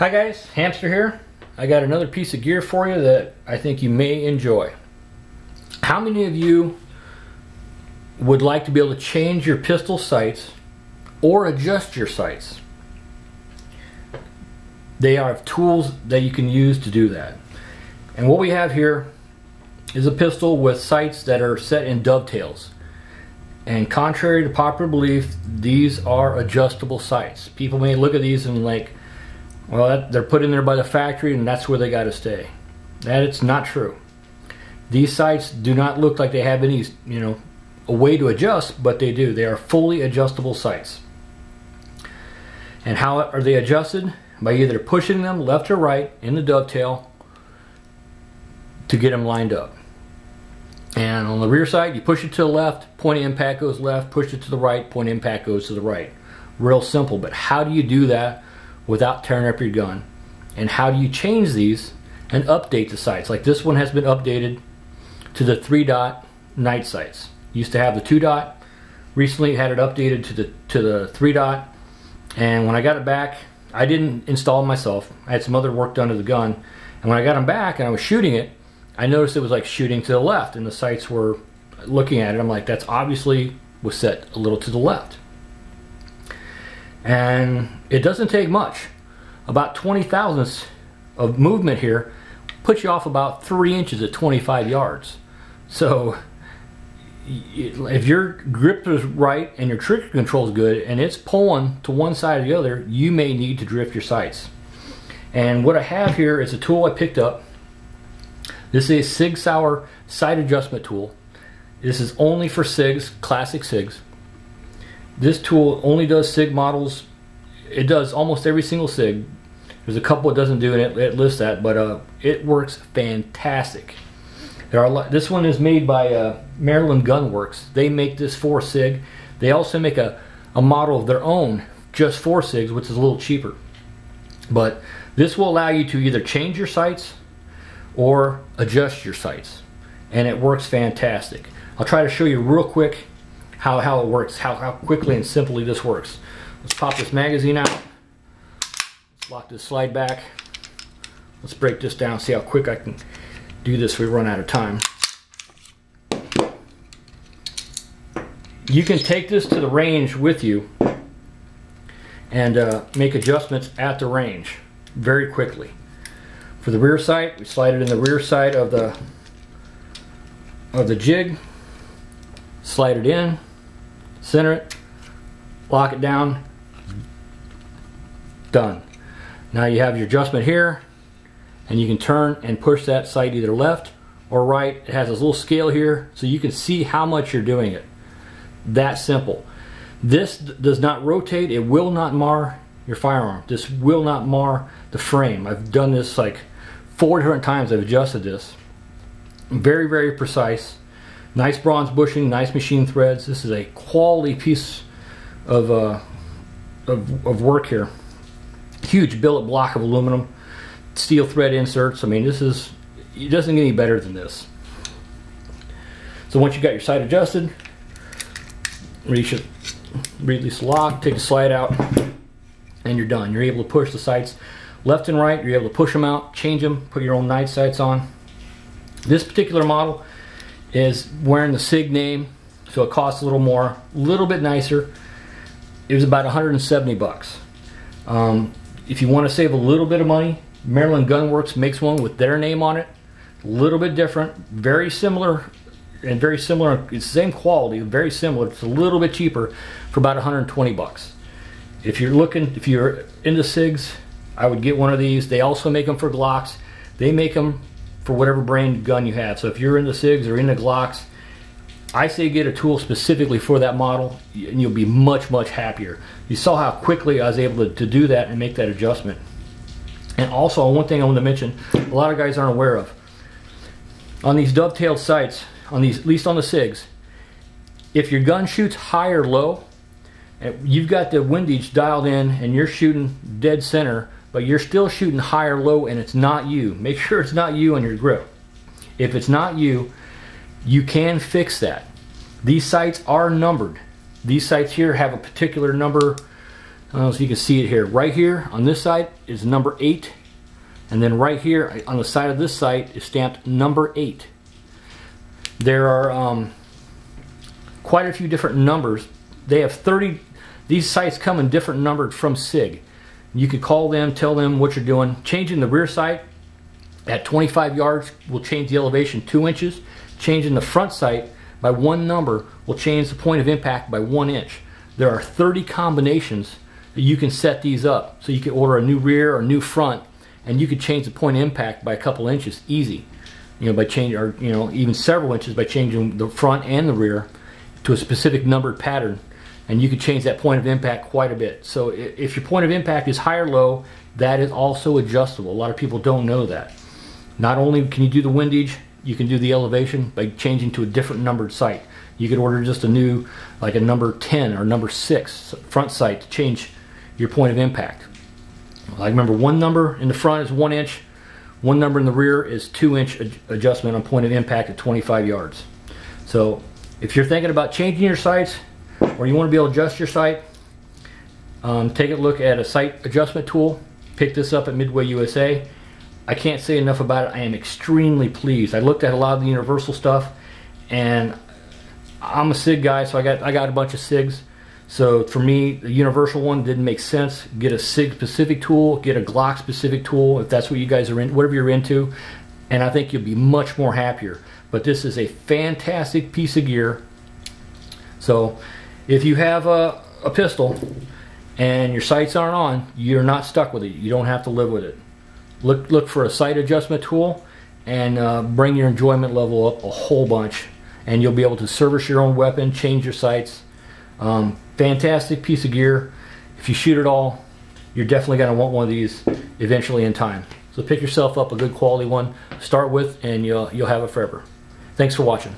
Hi guys, Hamster here. I got another piece of gear for you that I think you may enjoy. How many of you would like to be able to change your pistol sights or adjust your sights? They have tools that you can use to do that. And what we have here is a pistol with sights that are set in dovetails. And contrary to popular belief, these are adjustable sights. People may look at these and like, well, they're put in there by the factory and that's where they got to stay. That it's not true. These sights do not look like they have any, a way to adjust, but they do. They are fully adjustable sights. And how are they adjusted? By either pushing them left or right in the dovetail to get them lined up. And on the rear side, you push it to the left, point of impact goes left, push it to the right, point of impact goes to the right. Real simple, but how do you do that without tearing up your gun? And how do you change these and update the sights? Like this one has been updated to the 3-dot night sights. Used to have the 2-dot. Recently had it updated to the 3-dot. And when I got it back, I didn't install them myself. I had some other work done to the gun. And when I got them back and I was shooting it, I noticed it was like shooting to the left, and the sights were looking at it. I'm like, that's obviously was set a little to the left. And it doesn't take much. About 20 thousandths of movement here puts you off about 3 inches at 25 yards. So if your grip is right and your trigger control is good and it's pulling to one side or the other, you may need to drift your sights. And what I have here is a tool I picked up. This is a Sig Sauer sight adjustment tool. This is only for SIGs, classic SIGs. This tool only does SIG models. It does almost every single SIG. There's a couple it doesn't do, and it lists that, but it works fantastic. This one is made by Maryland Gun Works. They make this for SIG. They also make a model of their own just for SIGs, which is a little cheaper. But this will allow you to either change your sights or adjust your sights, and it works fantastic. I'll try to show you real quick how it works, how quickly and simply this works. Let's pop this magazine out. Let's lock this slide back. Let's break this down, see how quick I can do this if we run out of time. You can take this to the range with you and make adjustments at the range very quickly. For the rear sight, we slide it in the rear side of the jig, slide it in, center it, lock it down, done. Now you have your adjustment here, and you can turn and push that sight either left or right. It has this little scale here so you can see how much you're doing it. That simple. This does not rotate. It will not mar your firearm. This will not mar the frame. I've done this like 4 different times. I've adjusted this. Very, very precise. Nice bronze bushing, nice machine threads. This is a quality piece of work here. Huge billet block of aluminum, steel thread inserts. I mean, it doesn't get any better than this. So once you got your sight adjusted, release the lock, take the slide out, and you're done. You're able to push the sights left and right. You're able to push them out, change them, put your own night sights on. This particular model is wearing the SIG name, so it costs a little more, a little bit nicer. It was about 170 bucks. If you want to save a little bit of money, Maryland Gun Works makes one with their name on it. A little bit different, very similar, and very similar. It's the same quality, very similar. It's a little bit cheaper for about 120 bucks. If you're into SIGs, I would get one of these. They also make them for Glocks. They make them for whatever brand gun you have. So if you're into SIGs or into Glocks, I say get a tool specifically for that model and you'll be much, much happier. You saw how quickly I was able to do that and make that adjustment. And also, one thing I want to mention, a lot of guys aren't aware of. On these dovetailed sights, at least on the SIGs, if your gun shoots high or low, you've got the windage dialed in and you're shooting dead center, but you're still shooting high or low and it's not you. Make sure it's not you on your grip. If it's not you, you can fix that. These sights are numbered. These sights here have a particular number I don't know if you can see it here. Right here on this side is number 8, and then right here on the side of this sight is stamped number 8. There are quite a few different numbers. They have 30. These sights come in different numbered from Sig. You could call them, tell them what you're doing. Changing the rear sight at 25 yards will change the elevation 2 inches. Changing the front sight by 1 number will change the point of impact by 1 inch. There are 30 combinations that you can set these up. So you can order a new rear or new front, and you could change the point of impact by a couple inches easy. You know, by changing, or you know, even several inches by changing the front and the rear to a specific numbered pattern, and you could change that point of impact quite a bit. So if your point of impact is high or low, that is also adjustable. A lot of people don't know that. Not only can you do the windage, you can do the elevation by changing to a different numbered sight. You could order just a new, like a number 10 or number 6 front sight to change your point of impact. I remember one number in the front is 1 inch, one number in the rear is 2 inch adjustment on point of impact at 25 yards. So if you're thinking about changing your sights, or you want to be able to adjust your sight, take a look at a sight adjustment tool. Pick this up at Midway USA. I can't say enough about it. I am extremely pleased. I looked at a lot of the Universal stuff, and I'm a Sig guy, so I got a bunch of Sigs. So for me, the Universal one didn't make sense. Get a Sig specific tool, get a Glock specific tool if that's what you guys are in, whatever you're into, and I think you'll be much more happier. But this is a fantastic piece of gear. So if you have a pistol and your sights aren't on, you're not stuck with it. You don't have to live with it. Look for a sight adjustment tool and bring your enjoyment level up a whole bunch, and you'll be able to service your own weapon, change your sights. Fantastic piece of gear. If you shoot it all, you're definitely going to want one of these eventually in time. So pick yourself up a good quality one, start with, and you'll have it forever. Thanks for watching.